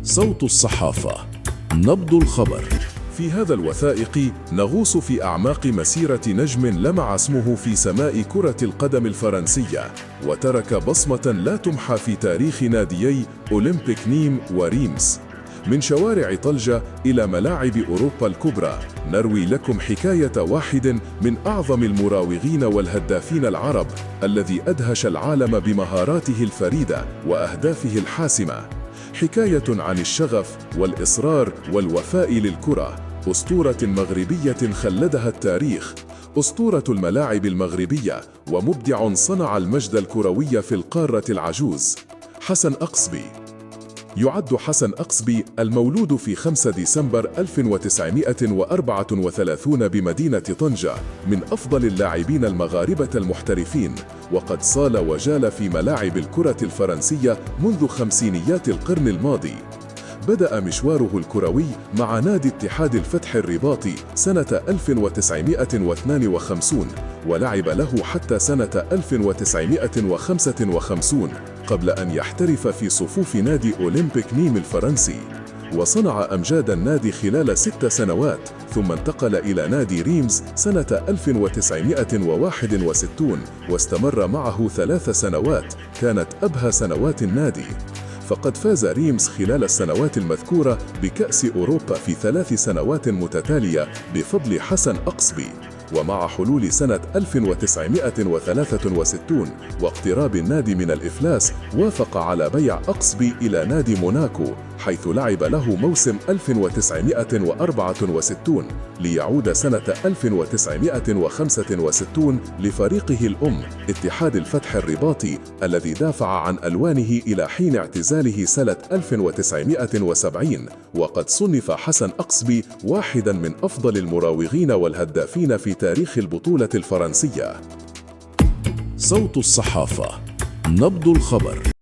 صوت الصحافة، نبض الخبر. في هذا الوثائقي نغوص في أعماق مسيرة نجم لمع اسمه في سماء كرة القدم الفرنسية، وترك بصمة لا تمحى في تاريخ ناديي أولمبيك نيم وريمس. من شوارع طلجة إلى ملاعب أوروبا الكبرى، نروي لكم حكاية واحد من أعظم المراوغين والهدافين العرب، الذي أدهش العالم بمهاراته الفريدة وأهدافه الحاسمة. حكاية عن الشغف والإصرار والوفاء للكرة، أسطورة مغربية خلدها التاريخ، أسطورة الملاعب المغربية، ومبدع صنع المجد الكروي في القارة العجوز. حسن أقصبي. يعد حسن أقصبي المولود في 5 ديسمبر 1934 بمدينة طنجة من أفضل اللاعبين المغاربة المحترفين، وقد صال وجال في ملاعب الكرة الفرنسية منذ خمسينيات القرن الماضي. بدأ مشواره الكروي مع نادي اتحاد الفتح الرباطي سنة 1952، ولعب له حتى سنة 1955 قبل أن يحترف في صفوف نادي أولمبيك نيم الفرنسي. وصنع أمجاد النادي خلال 6 سنوات، ثم انتقل إلى نادي ريمز سنة 1961 واستمر معه 3 سنوات كانت أبهى سنوات النادي. فقد فاز ريمز خلال السنوات المذكورة بكأس أوروبا في 3 سنوات متتالية بفضل حسن أقصبي. ومع حلول سنة 1963 واقتراب النادي من الإفلاس، وافق على بيع أقصبي إلى نادي موناكو، حيث لعب له موسم 1964 ليعود سنة 1965 لفريقه الأم اتحاد الفتح الرباطي، الذي دافع عن ألوانه إلى حين اعتزاله سنة 1970. وقد صنف حسن أقصبي واحدا من أفضل المراوغين والهدافين في تاريخ البطولة الفرنسية. صوت الصحافة، نبض الخبر.